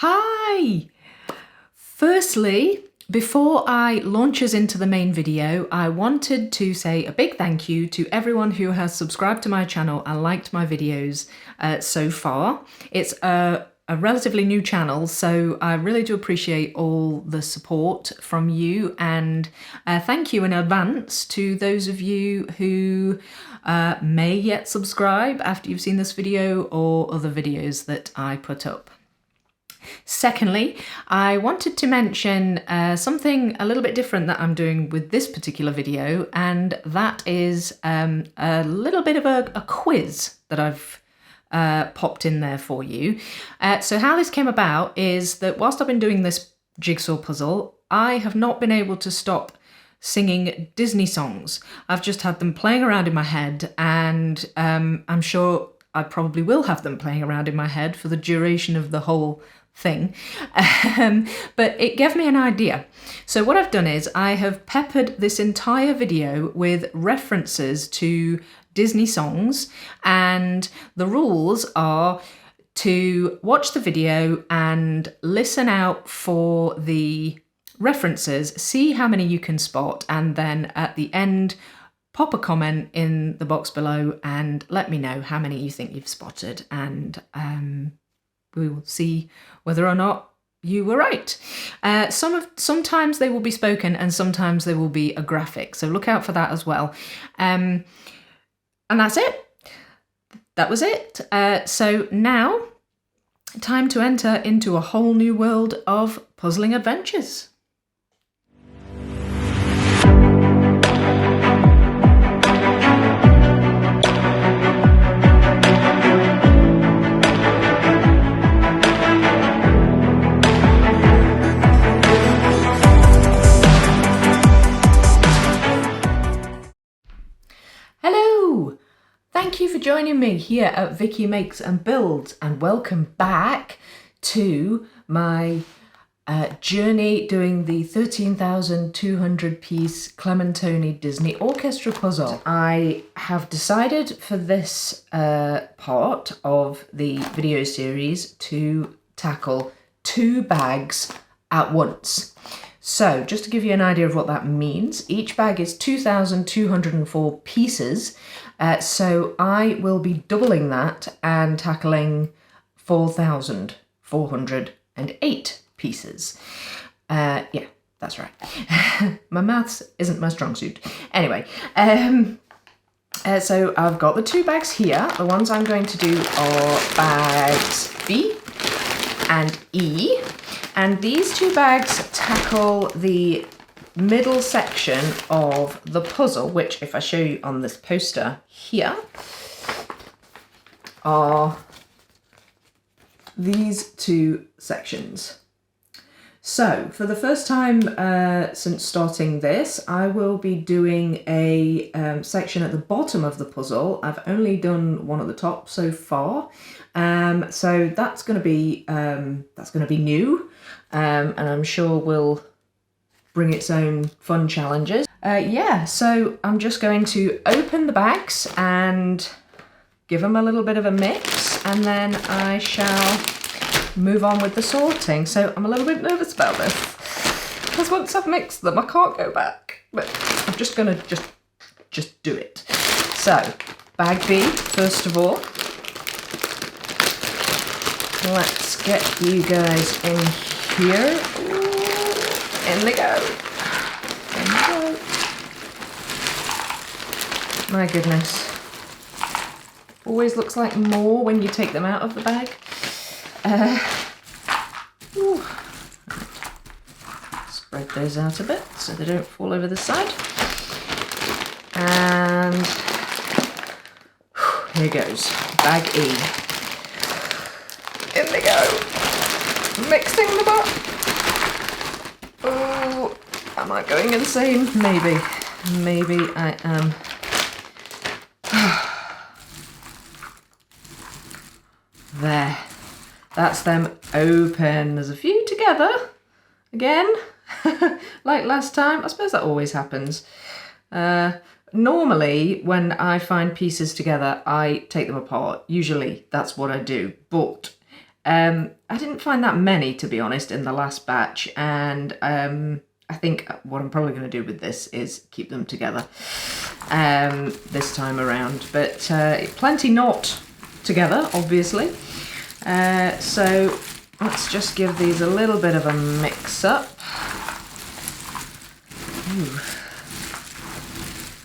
Hi! Firstly, before I launch us into the main video, I wanted to say a big thank you to everyone who has subscribed to my channel and liked my videos so far. It's a relatively new channel, so I really do appreciate all the support from you, and thank you in advance to those of you who may yet subscribe after you've seen this video or other videos that I put up. Secondly, I wanted to mention something a little bit different that I'm doing with this particular video, and that is a little bit of a quiz that I've popped in there for you. So how this came about is that whilst I've been doing this jigsaw puzzle, I have not been able to stop singing Disney songs. I've just had them playing around in my head, and I'm sure I probably will have them playing around in my head for the duration of the whole thing, but it gave me an idea. So what I've done is I have peppered this entire video with references to Disney songs, and the rules are to watch the video and listen out for the references, see how many you can spot, and then at the end pop a comment in the box below and let me know how many you think you've spotted, and we will see whether or not you were right. Sometimes they will be spoken and sometimes they will be a graphic, so look out for that as well. And that's it. That was it. So now, time to enter into a whole new world of puzzling adventures. Hello! Thank you for joining me here at Vicky Makes and Builds, and welcome back to my journey doing the 13,200 piece Clementoni Disney Orchestra Puzzle. I have decided for this part of the video series to tackle 2 bags at once. So just to give you an idea of what that means, each bag is 2,204 pieces. So I will be doubling that and tackling 4,408 pieces. Yeah, that's right. My maths isn't my strong suit. Anyway, so I've got the 2 bags here. The ones I'm going to do are bags B and E. And these 2 bags tackle the middle section of the puzzle, which, if I show you on this poster here, are these 2 sections. So for the first time since starting this, I will be doing a section at the bottom of the puzzle. I've only done one at the top so far, so that's going to be new, and I'm sure will bring its own fun challenges. Yeah, so I'm just going to open the bags and give them a little bit of a mix, and then I shall move on with the sorting. So I'm a little bit nervous about this, because once I've mixed them I can't go back, but I'm just gonna just do it. So bag B, first of all. Let's get you guys in here. Ooh, in they go. In they go. My goodness. Always looks like more when you take them out of the bag. Spread those out a bit so they don't fall over the side. And here goes, bag E. In they go. Mixing them up. Oh, am I going insane? Maybe. Maybe I am. There. That's them open. There's a few together. Again, like last time. I suppose that always happens. Normally, when I find pieces together, I take them apart. Usually, that's what I do. But I didn't find that many, to be honest, in the last batch, and I think what I'm probably going to do with this is keep them together this time around, but plenty not together, obviously. So let's just give these a little bit of a mix up. Ooh.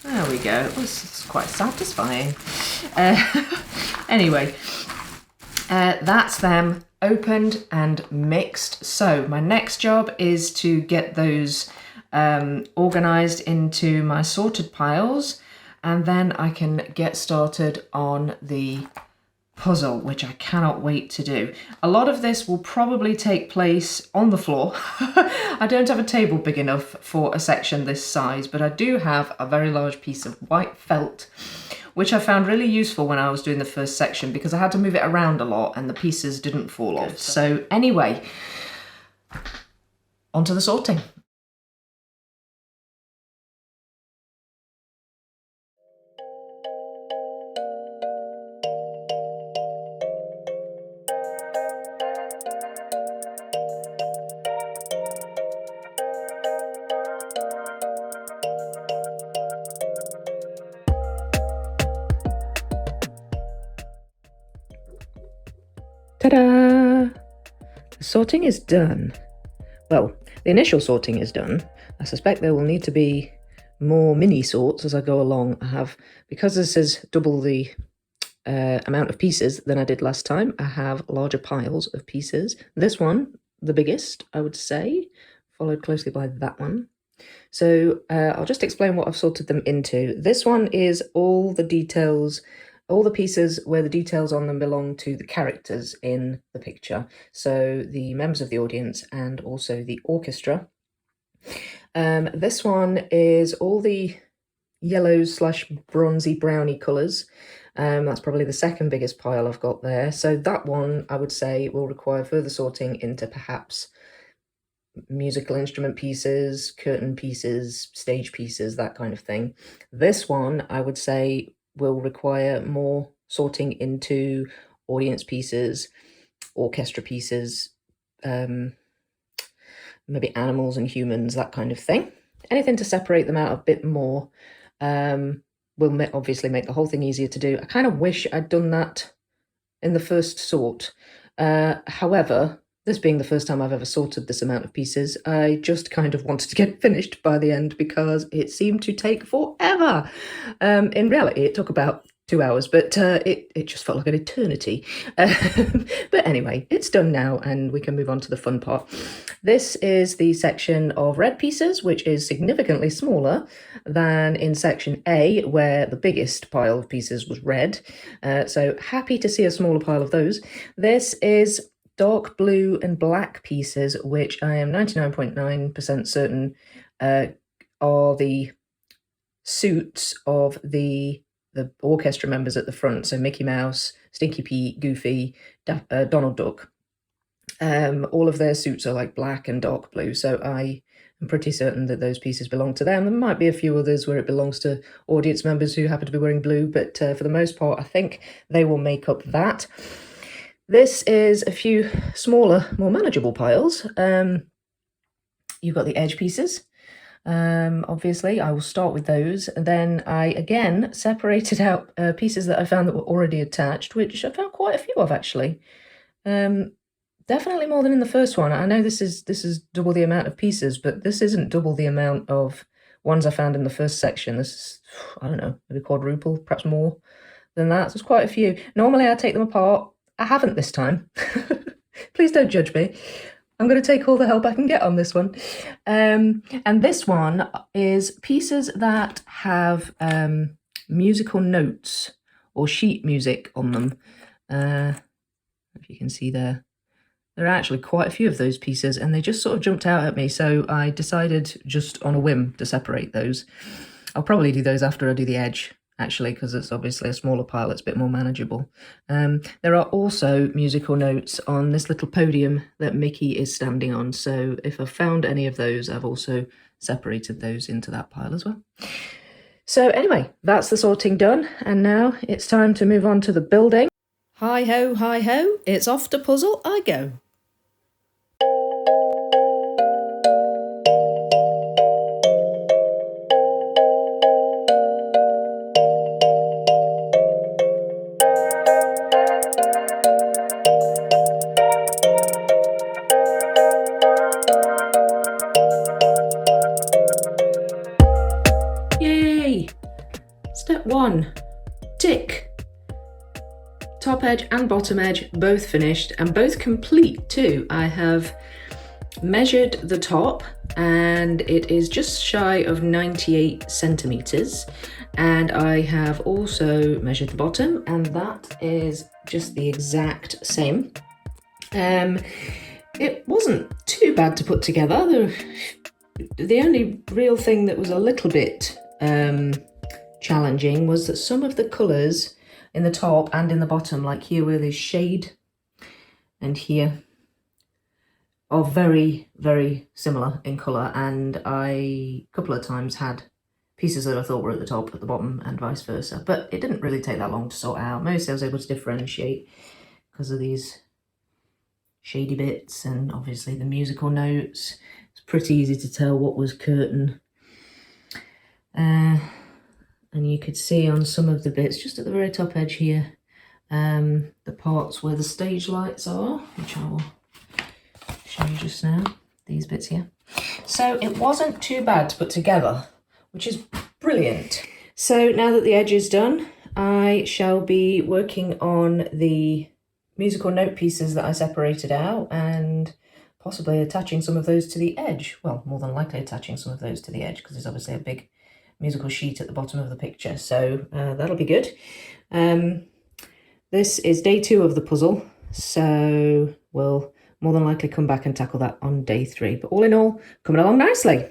There we go. It's quite satisfying. Anyway, that's them opened and mixed. So my next job is to get those organized into my sorted piles, and then I can get started on the puzzle, which I cannot wait to do. A lot of this will probably take place on the floor. I don't have a table big enough for a section this size, but I do have a very large piece of white felt, which I found really useful when I was doing the first section because I had to move it around a lot and the pieces didn't fall off. So anyway, onto the sorting. Ta-da! The sorting is done. Well, the initial sorting is done. I suspect there will need to be more mini sorts as I go along. Because this is double the amount of pieces than I did last time, I have larger piles of pieces. This one, the biggest, I would say, followed closely by that one. So I'll just explain what I've sorted them into. This one is all the details, all the pieces where the details on them belong to the characters in the picture. So the members of the audience and also the orchestra. This one is all the yellows / bronzy browny colours. That's probably the second biggest pile I've got there. So that one, I would say, will require further sorting into perhaps musical instrument pieces, curtain pieces, stage pieces, that kind of thing. This one, I would say, will require more sorting into audience pieces, orchestra pieces, maybe animals and humans, that kind of thing. Anything to separate them out a bit more will obviously make the whole thing easier to do. I kind of wish I'd done that in the first sort. However, this being the first time I've ever sorted this amount of pieces, I just kind of wanted to get it finished by the end because it seemed to take forever. In reality, it took about 2 hours, but it just felt like an eternity. But anyway, it's done now and we can move on to the fun part. This is the section of red pieces, which is significantly smaller than in section A, where the biggest pile of pieces was red. So happy to see a smaller pile of those. This is dark blue and black pieces, which I am 99.9% certain are the suits of the orchestra members at the front. So Mickey Mouse, Stinky Pete, Goofy, Donald Duck. All of their suits are like black and dark blue. So I am pretty certain that those pieces belong to them. There might be a few others where it belongs to audience members who happen to be wearing blue, but for the most part, I think they will make up that. This is a few smaller, more manageable piles. You've got the edge pieces. Obviously, I will start with those. And then I, again, separated out pieces that I found that were already attached, which I found quite a few of, actually. Definitely more than in the first one. I know this is double the amount of pieces, but this isn't double the amount of ones I found in the first section. This is, I don't know, maybe quadruple, perhaps more than that. So there's quite a few. Normally, I take them apart. I haven't this time. Please don't judge me. I'm going to take all the help I can get on this one. And this one is pieces that have musical notes or sheet music on them. If you can see there. There are actually quite a few of those pieces and they just sort of jumped out at me. So I decided just on a whim to separate those. I'll probably do those after I do the edge, actually, because it's obviously a smaller pile, it's a bit more manageable. There are also musical notes on this little podium that Mickey is standing on, so if I've found any of those, I've also separated those into that pile as well. So anyway, that's the sorting done, and now it's time to move on to the building. Hi ho, it's off to puzzle I go. Yay! Step 1, tick. Top edge and bottom edge both finished and both complete too. I have measured the top and it is just shy of 98 centimeters, and I have also measured the bottom and that is just the exact same. It wasn't too bad to put together. The only real thing that was a little bit challenging was that some of the colours in the top and in the bottom, like here where there's shade and here, are very, very similar in colour, and I a couple of times had pieces that I thought were at the top at the bottom and vice versa, but it didn't really take that long to sort out. Mostly I was able to differentiate because of these shady bits and obviously the musical notes. It's pretty easy to tell what was curtain. And you could see on some of the bits, just at the very top edge here, the parts where the stage lights are, which I will show you just now, these bits here. So it wasn't too bad to put together, which is brilliant. So now that the edge is done, I shall be working on the musical note pieces that I separated out and possibly attaching some of those to the edge. Well, more than likely attaching some of those to the edge because there's obviously a big musical sheet at the bottom of the picture, so that'll be good. This is day 2 of the puzzle, so we'll more than likely come back and tackle that on day 3, but all in all, coming along nicely.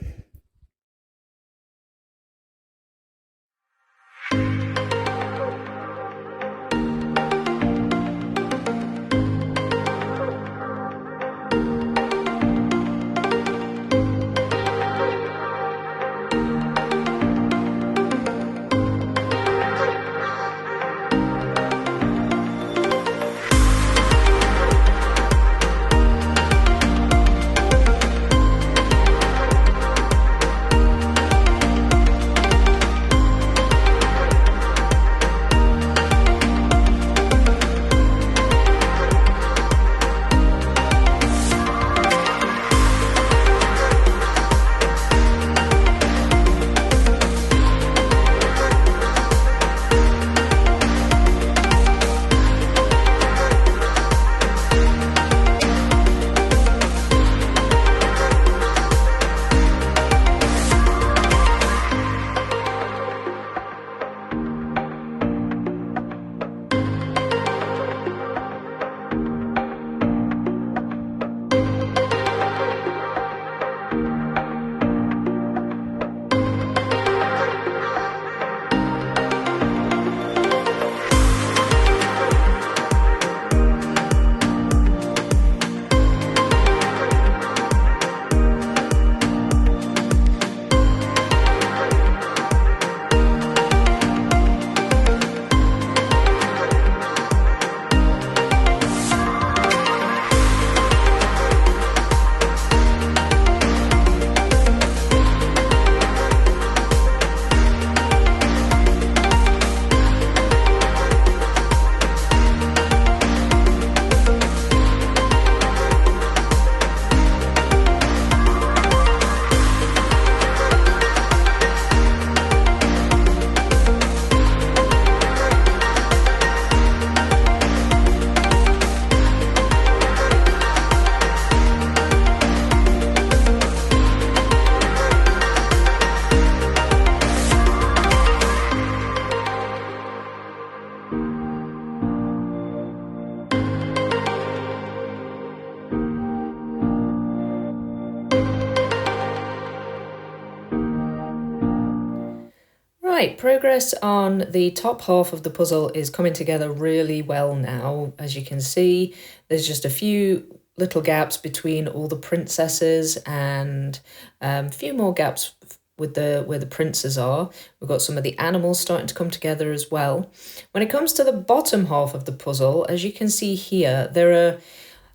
Right, progress on the top half of the puzzle is coming together really well now. As you can see, there's just a few little gaps between all the princesses and a few more gaps with the where the princes are. We've got some of the animals starting to come together as well. When it comes to the bottom half of the puzzle, as you can see here, there are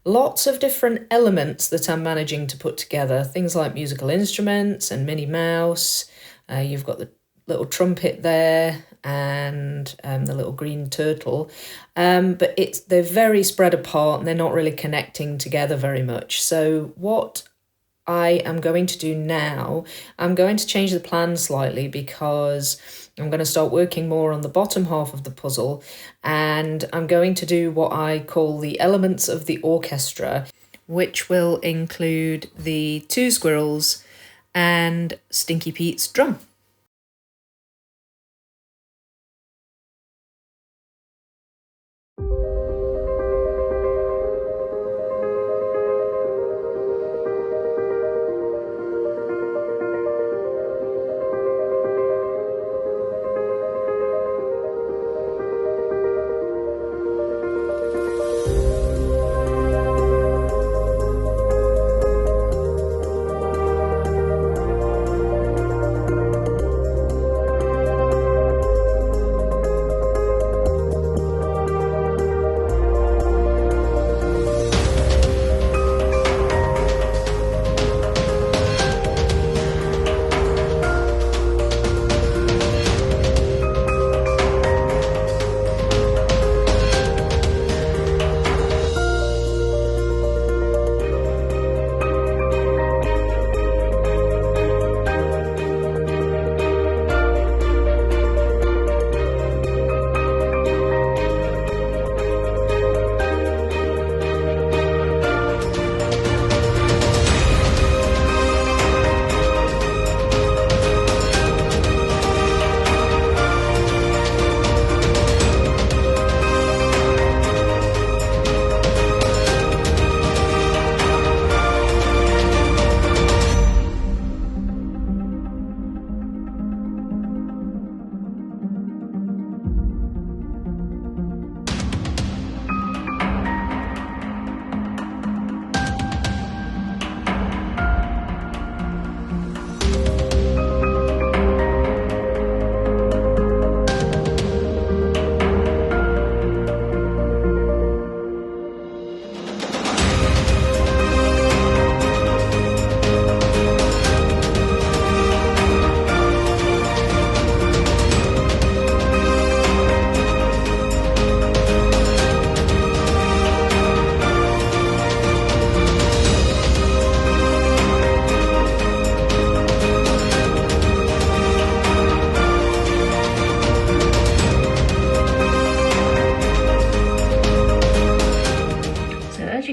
lots of different elements that I'm managing to put together. Things like musical instruments and Minnie Mouse. You've got the little trumpet there and the little green turtle. But they're very spread apart and they're not really connecting together very much. So what I am going to do now, I'm going to change the plan slightly because I'm going to start working more on the bottom half of the puzzle, and I'm going to do what I call the elements of the orchestra, which will include the 2 squirrels and Stinky Pete's drum.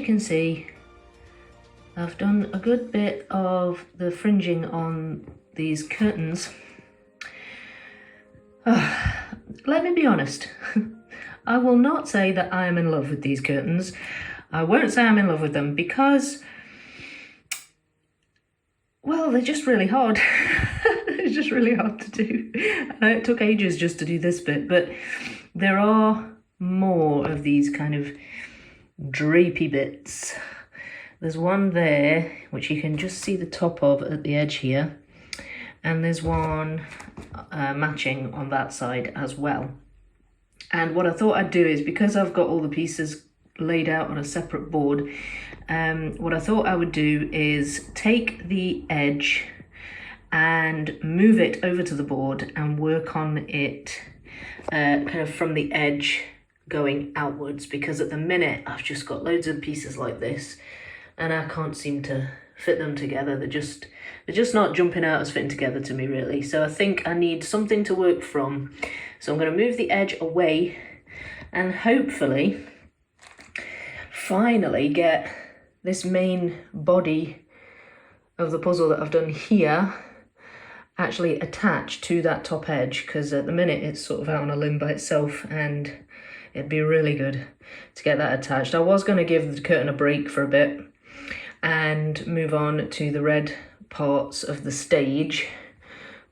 Can see I've done a good bit of the fringing on these curtains. Let me be honest, I will not say that I am in love with these curtains. I won't say I'm in love with them because, well, they're just really hard. It's just really hard to do. It took ages just to do this bit, but there are more of these kind of drapey bits. There's one there which you can just see the top of at the edge here, and there's one matching on that side as well. And what I thought I'd do is, because I've got all the pieces laid out on a separate board, what I thought I would do is take the edge and move it over to the board and work on it kind of from the edge going outwards, because at the minute I've just got loads of pieces like this and I can't seem to fit them together. They're just not jumping out as fitting together to me, really. So I think I need something to work from. So I'm going to move the edge away and hopefully finally get this main body of the puzzle that I've done here actually attached to that top edge, because at the minute it's sort of out on a limb by itself, and it'd be really good to get that attached. I was going to give the curtain a break for a bit and move on to the red parts of the stage,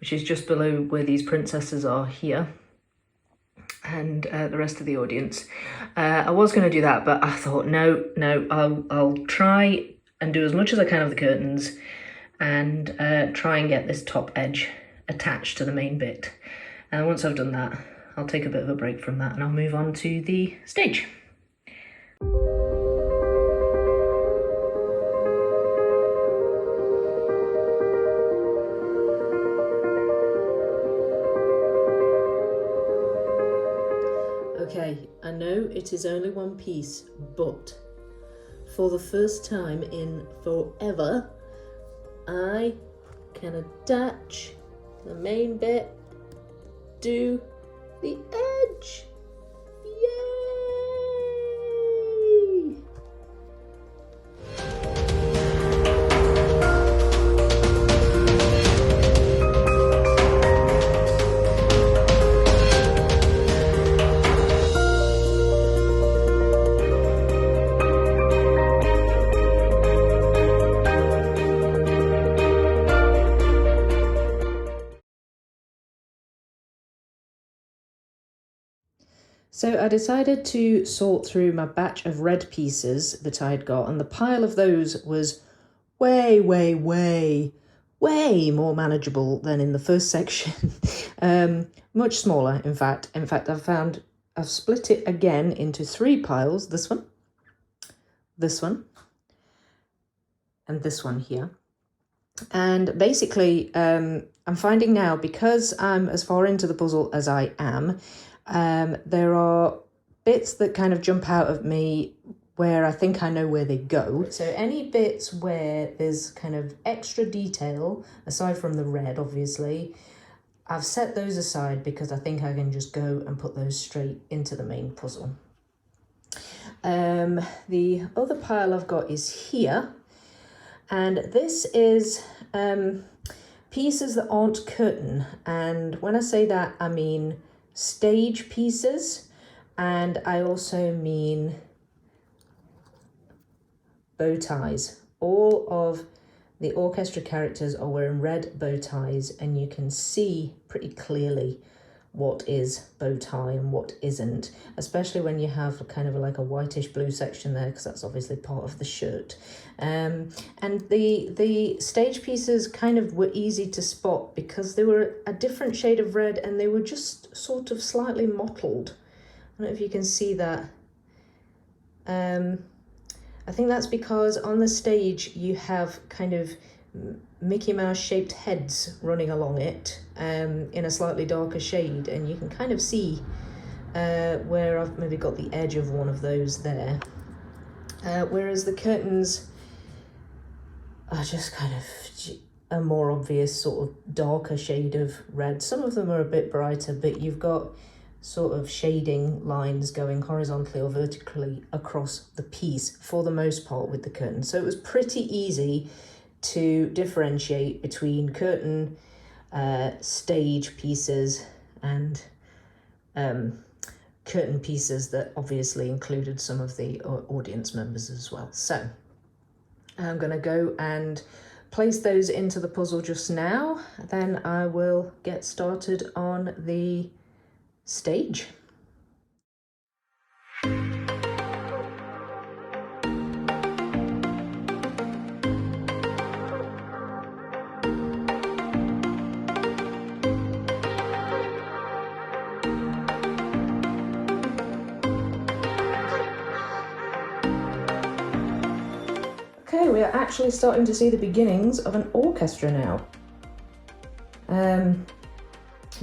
which is just below where these princesses are here, and the rest of the audience. I was going to do that, but I thought no, I'll try and do as much as I can of the curtains, and try and get this top edge attached to the main bit. And once I've done that, I'll take a bit of a break from that and I'll move on to the stage. Okay, I know it is only one piece, but for the first time in forever, I can attach the main bit to the edge. Yay! So I decided to sort through my batch of red pieces that I'd got, and the pile of those was way more manageable than in the first section. Much smaller, in fact. I've split it again into 3 piles. This one, and this one here. And basically, I'm finding now, because I'm as far into the puzzle as I am, there are bits that kind of jump out at me where I think I know where they go. So any bits where there's kind of extra detail, aside from the red, obviously, I've set those aside because I think I can just go and put those straight into the main puzzle. The other pile I've got is here, and this is pieces that aren't curtain. And when I say that, I mean stage pieces, and I also mean bow ties. All of the orchestra characters are wearing red bow ties, and you can see pretty clearly what is bow tie and what isn't, especially when you have kind of like a whitish blue section there, because that's obviously part of the shirt. And the stage pieces kind of were easy to spot because they were a different shade of red and they were just sort of slightly mottled. I don't know if you can see that. I think that's because on the stage you have kind of Mickey Mouse shaped heads running along it in a slightly darker shade, and you can kind of see where I've maybe got the edge of one of those there. Whereas the curtains are just kind of a more obvious sort of darker shade of red. Some of them are a bit brighter, but you've got sort of shading lines going horizontally or vertically across the piece for the most part with the curtain. So it was pretty easy to differentiate between curtain, stage pieces, and curtain pieces that obviously included some of the audience members as well. So I'm going to go and place those into the puzzle just now, then I will get started on the stage. Okay, we are actually starting to see the beginnings of an orchestra now.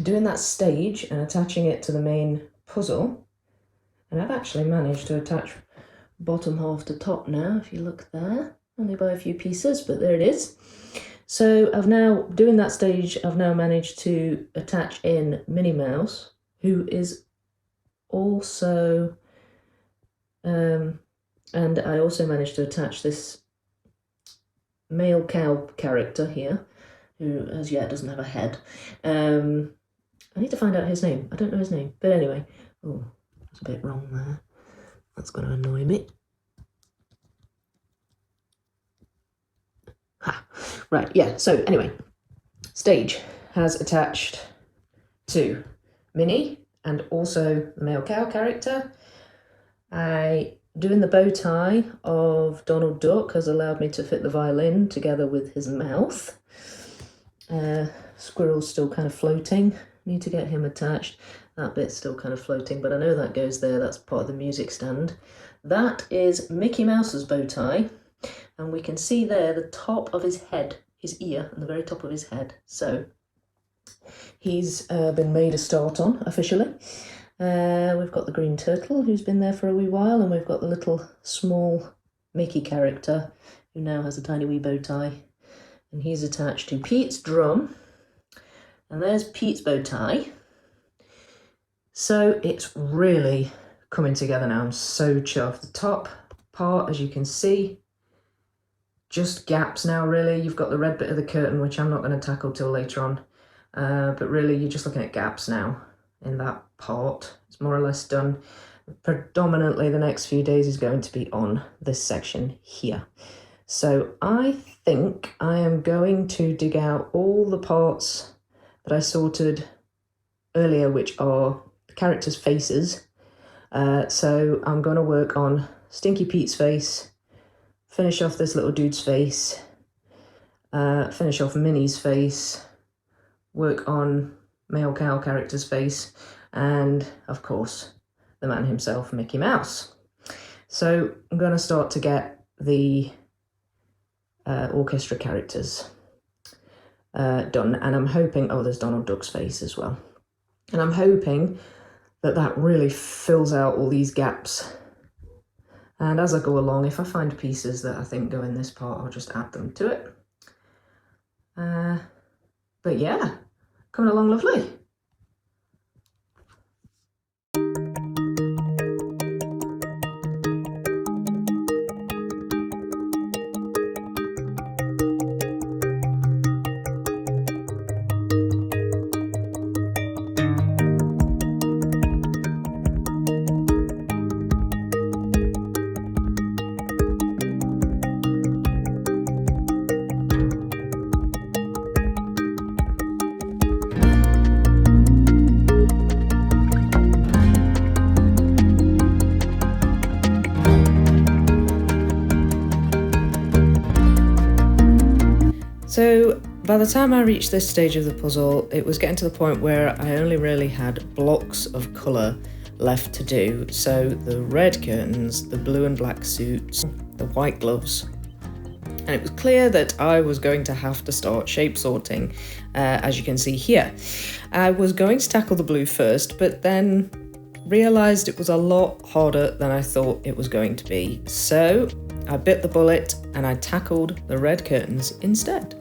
Doing that stage and attaching it to the main puzzle, and I've actually managed to attach bottom half to top now, if you look there, only by a few pieces, but there it is. So I've now, doing that stage, I've now managed to attach in Minnie Mouse, who is also, and I also managed to attach this male cow character here, who as yet doesn't have a head. I need to find out his name. I don't know his name, but anyway. Oh, that's a bit wrong there. That's going to annoy me. Ha! Right, yeah, so anyway. Stage has attached to Minnie and also the male cow character. I Doing the bow tie of Donald Duck has allowed me to fit the violin together with his mouth. Squirrel's still kind of floating. Need to get him attached. That bit's still kind of floating, but I know that goes there. That's part of the music stand. That is Mickey Mouse's bow tie. And we can see there the top of his head, his ear, and the very top of his head. So he's been made a start on officially. We've got the green turtle who's been there for a wee while, and we've got the little small Mickey character who now has a tiny wee bow tie. And he's attached to Pete's drum. And there's Pete's bow tie. So it's really coming together now. I'm so chuffed. The top part, as you can see, just gaps now really. You've got the red bit of the curtain, which I'm not going to tackle till later on. But really you're just looking at gaps now in that part. It's more or less done. Predominantly the next few days is going to be on this section here. So I think I am going to dig out all the parts that I sorted earlier, which are the characters' faces. So I'm going to work on Stinky Pete's face, finish off this little dude's face, finish off Minnie's face, work on male cow character's face, and of course the man himself, Mickey Mouse. So I'm going to start to get the orchestra characters done, and I'm hoping, oh, there's Donald Duck's face as well, and I'm hoping that that really fills out all these gaps. And as I go along, if I find pieces that I think go in this part, I'll just add them to it. But yeah, coming along lovely. So by the time I reached this stage of the puzzle, it was getting to the point where I only really had blocks of colour left to do. So the red curtains, the blue and black suits, the white gloves. And it was clear that I was going to have to start shape sorting, as you can see here. I was going to tackle the blue first, but then realised it was a lot harder than I thought it was going to be. So I bit the bullet and I tackled the red curtains instead.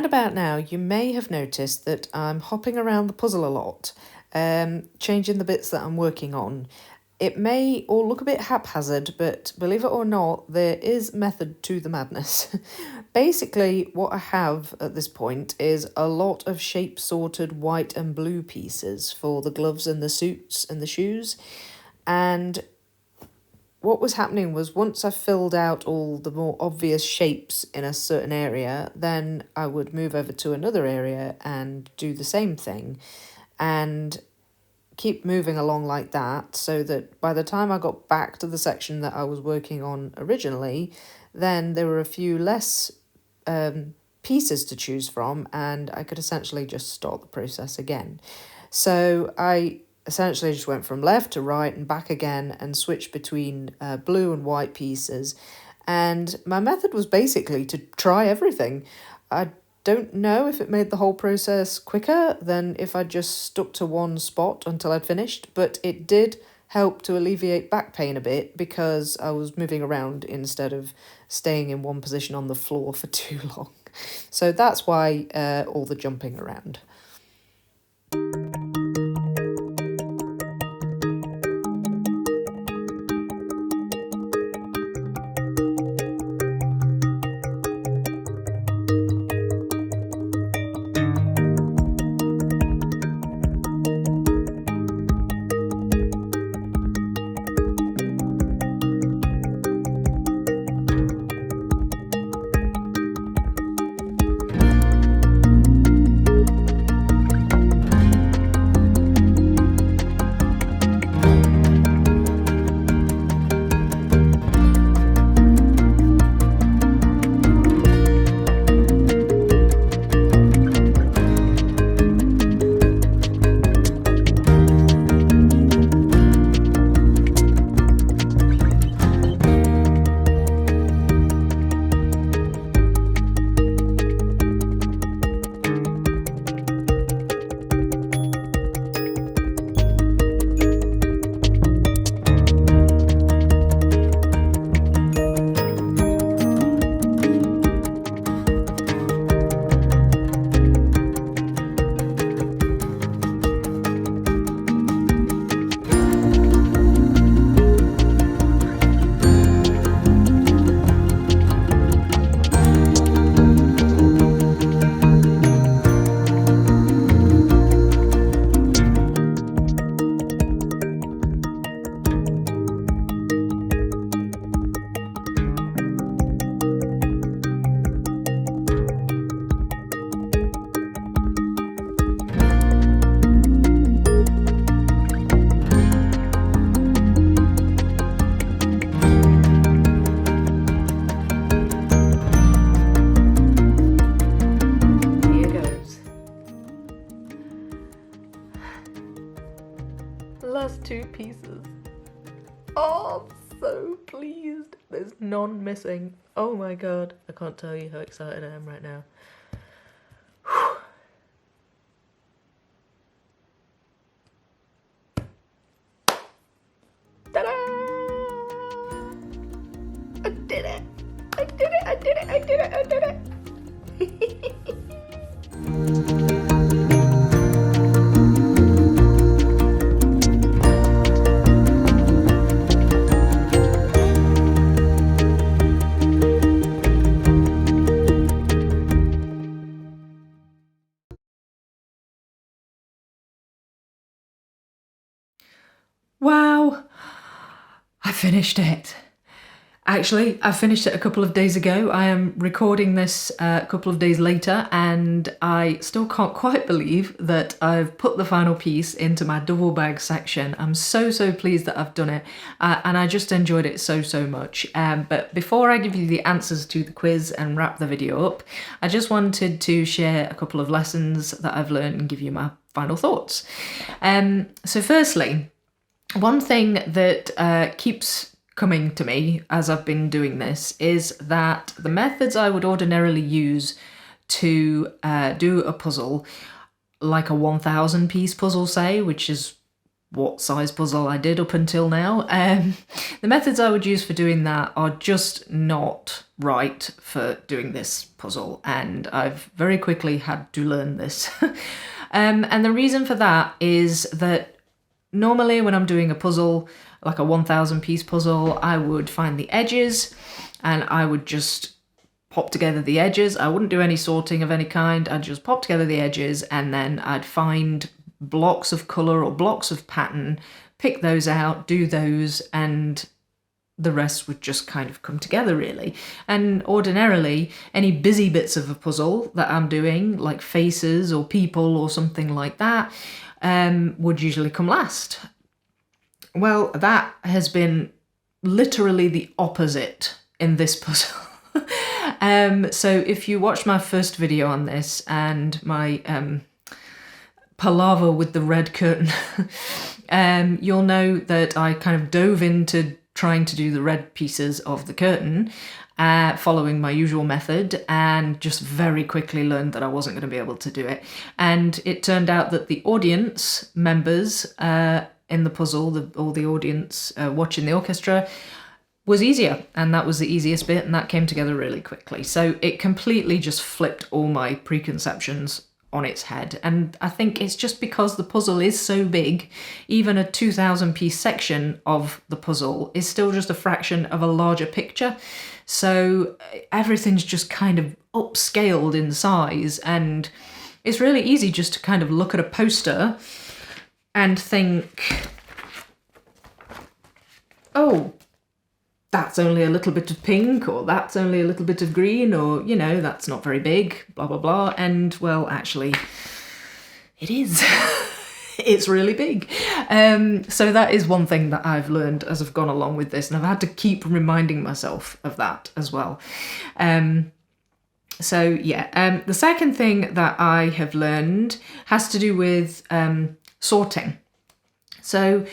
About now, you may have noticed that I'm hopping around the puzzle a lot, changing the bits that I'm working on. It may all look a bit haphazard, but believe it or not, there is method to the madness. Basically, what I have at this point is a lot of shape-sorted white and blue pieces for the gloves and the suits and the shoes. And what was happening was once I filled out all the more obvious shapes in a certain area, then I would move over to another area and do the same thing and keep moving along like that, so that by the time I got back to the section that I was working on originally, then there were a few less pieces to choose from, and I could essentially just start the process again. So I essentially just went from left to right and back again and switched between blue and white pieces. And my method was basically to try everything. I don't know if it made the whole process quicker than if I just stuck to one spot until I'd finished, but it did help to alleviate back pain a bit because I was moving around instead of staying in one position on the floor for too long. So that's why all the jumping around. Last two pieces. Oh, I'm so pleased. There's none missing. Oh my god, I can't tell you how excited I am right now. Ta-da! I did it! I did it! I did it! I did it! I did it! Wow, I finished it. Actually, I finished it a couple of days ago. I am recording this a couple of days later, and I still can't quite believe that I've put the final piece into my double bag section. I'm so pleased that I've done it, and I just enjoyed it so much. But before I give you the answers to the quiz and wrap the video up, I just wanted to share a couple of lessons that I've learned and give you my final thoughts. So firstly, one thing that keeps coming to me as I've been doing this is that the methods I would ordinarily use to do a puzzle, like a 1,000 piece puzzle, say, which is what size puzzle I did up until now, the methods I would use for doing that are just not right for doing this puzzle, and I've very quickly had to learn this. And the reason for that is that normally when I'm doing a puzzle, like a 1,000 piece puzzle, I would find the edges and I would just pop together the edges. I wouldn't do any sorting of any kind. I'd just pop together the edges and then I'd find blocks of colour or blocks of pattern, pick those out, do those, and the rest would just kind of come together really. And ordinarily, any busy bits of a puzzle that I'm doing, like faces or people or something like that, would usually come last. Well, that has been literally the opposite in this puzzle. So if you watched my first video on this and my palaver with the red curtain, you'll know that I kind of dove into trying to do the red pieces of the curtain, following my usual method, and just very quickly learned that I wasn't going to be able to do it. And it turned out that the audience members in the puzzle, all the audience watching the orchestra, was easier, and that was the easiest bit, and that came together really quickly. So it completely just flipped all my preconceptions on its head. And I think it's just because the puzzle is so big, even a 2,000 piece section of the puzzle is still just a fraction of a larger picture. So everything's just kind of upscaled in size, and it's really easy just to kind of look at a poster and think, oh, that's only a little bit of pink, or that's only a little bit of green, or, you know, that's not very big, blah, blah, blah. And, well, actually, it is. It's really big. So that is one thing that I've learned as I've gone along with this, and I've had to keep reminding myself of that as well. So, yeah. The second thing that I have learned has to do with sorting. So,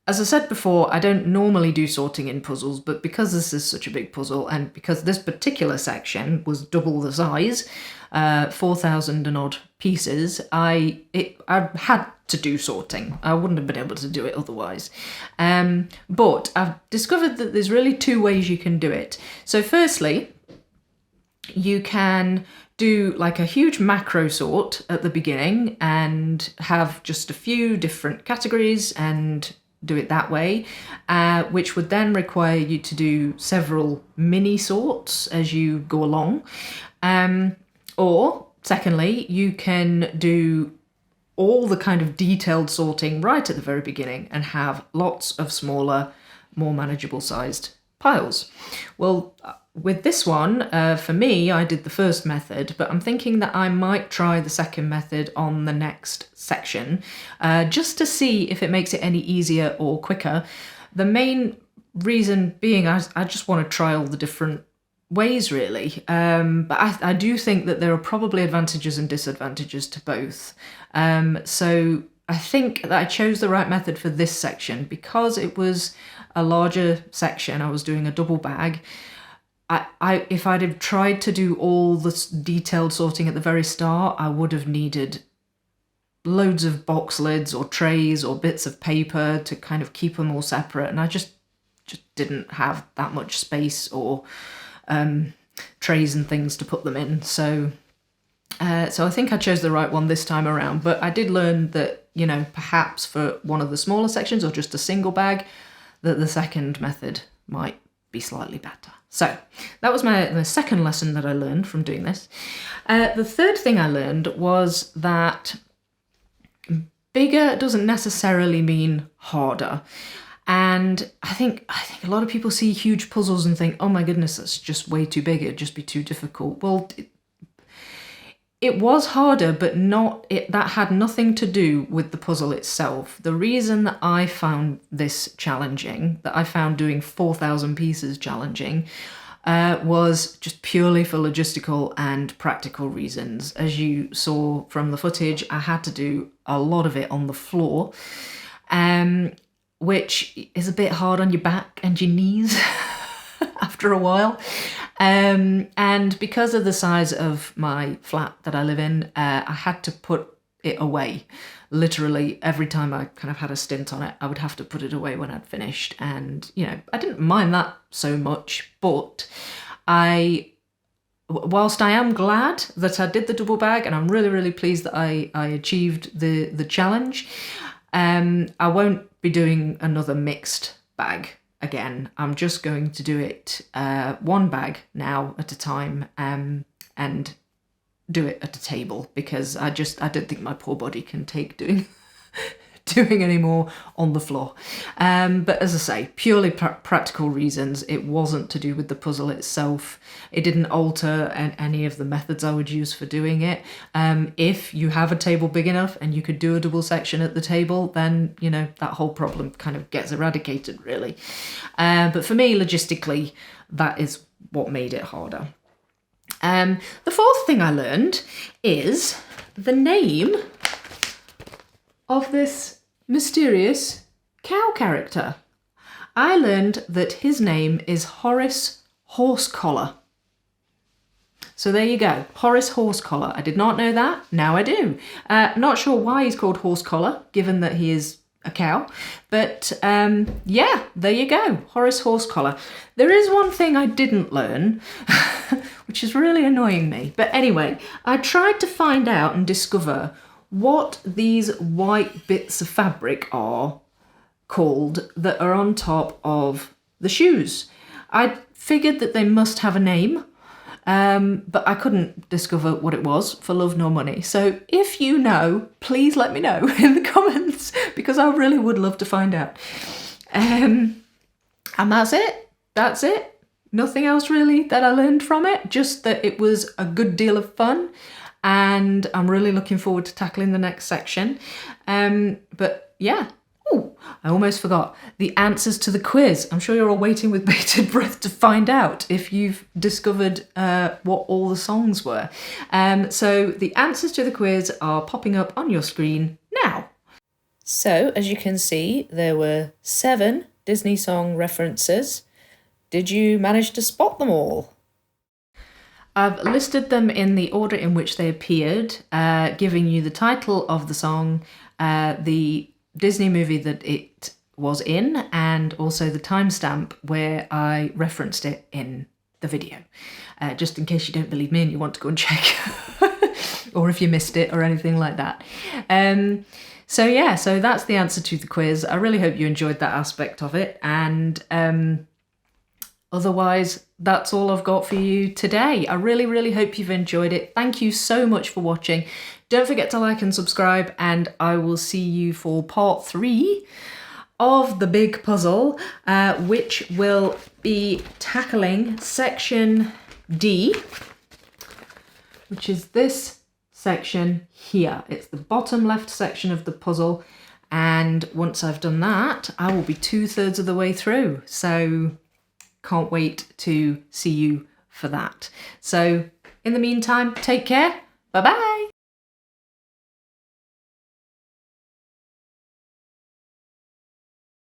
as I said before, I don't normally do sorting in puzzles, but because this is such a big puzzle and because this particular section was double the size, 4,000 and odd pieces, I had to do sorting. I wouldn't have been able to do it otherwise. But I've discovered that there's really two ways you can do it. So firstly, you can do like a huge macro sort at the beginning and have just a few different categories and do it that way, which would then require you to do several mini sorts as you go along. Or secondly, you can do all the kind of detailed sorting right at the very beginning and have lots of smaller, more manageable sized piles. Well, with this one, for me, I did the first method, but I'm thinking that I might try the second method on the next section, just to see if it makes it any easier or quicker. The main reason being I just want to try all the different ways, really. But I do think that there are probably advantages and disadvantages to both. So I think that I chose the right method for this section because it was a larger section. I was doing a double bag. If I'd have tried to do all the detailed sorting at the very start, I would have needed loads of box lids or trays or bits of paper to kind of keep them all separate, and I just didn't have that much space or trays and things to put them in. So I think I chose the right one this time around, but I did learn that, you know, perhaps for one of the smaller sections or just a single bag, that the second method might be slightly better. So that was the second lesson that I learned from doing this. The third thing I learned was that bigger doesn't necessarily mean harder. And I think a lot of people see huge puzzles and think, oh my goodness, that's just way too big, it'd just be too difficult. Well, it was harder, but that had nothing to do with the puzzle itself. The reason that I found this challenging, that I found doing 4,000 pieces challenging, was just purely for logistical and practical reasons. As you saw from the footage, I had to do a lot of it on the floor, which is a bit hard on your back and your knees after a while. And because of the size of my flat that I live in, I had to put it away. Literally every time I kind of had a stint on it, I would have to put it away when I'd finished. And, you know, I didn't mind that so much, but whilst I am glad that I did the double bag, and I'm really, really pleased that I achieved the challenge, I won't be doing another mixed bag again. I'm just going to do it one bag now at a time, and do it at a table, because I don't think my poor body can take doing any more on the floor. But as I say, purely practical reasons. It wasn't to do with the puzzle itself. It didn't alter any of the methods I would use for doing it. If you have a table big enough and you could do a double section at the table, then, you know, that whole problem kind of gets eradicated, really. But for me, logistically, that is what made it harder. The fourth thing I learned is the name of this mysterious cow character. I learned that his name is Horace Horsecollar. So there you go, Horace Horsecollar. I did not know that, now I do. Not sure why he's called Horsecollar, given that he is a cow, but yeah, there you go, Horace Horsecollar. There is one thing I didn't learn, which is really annoying me. But anyway, I tried to find out and discover what these white bits of fabric are called that are on top of the shoes. I figured that they must have a name, but I couldn't discover what it was for love nor money. So if you know, please let me know in the comments, because I really would love to find out. And that's it. That's it. Nothing else really that I learned from it, just that it was a good deal of fun. And I'm really looking forward to tackling the next section. But yeah, oh, I almost forgot the answers to the quiz. I'm sure you're all waiting with bated breath to find out if you've discovered what all the songs were. So the answers to the quiz are popping up on your screen now. So as you can see, there were 7 Disney song references. Did you manage to spot them all? I've listed them in the order in which they appeared, giving you the title of the song, the Disney movie that it was in, and also the timestamp where I referenced it in the video, just in case you don't believe me and you want to go and check, or if you missed it or anything like that. So yeah, so that's the answer to the quiz. I really hope you enjoyed that aspect of it, and otherwise, that's all I've got for you today. I really, really hope you've enjoyed it. Thank you so much for watching. Don't forget to like and subscribe, and I will see you for part 3 of the big puzzle, which will be tackling section D, which is this section here. It's the bottom left section of the puzzle, and once I've done that, I will be 2/3 of the way through. So can't wait to see you for that. So in the meantime, take care. Bye-bye.